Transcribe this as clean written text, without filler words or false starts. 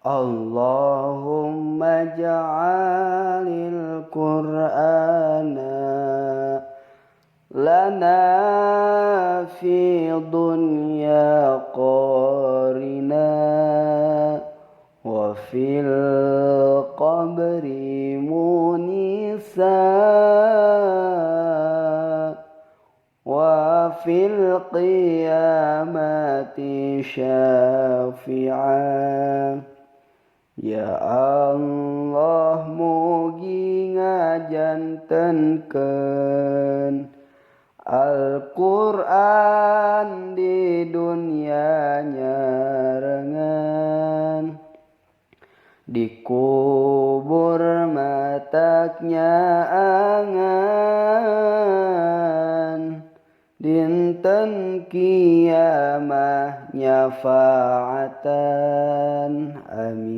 Allahumma ja'alil Qur'ana lana fi dunya qarina wa fil qabri munisa wa fil qiyamati syafi'a. Ya Allah mugi ngajantenkeun Al-Qur'an di dunia nyarengan, di kubur mataknya angan, dinten kiamah nyafaatan. Amin.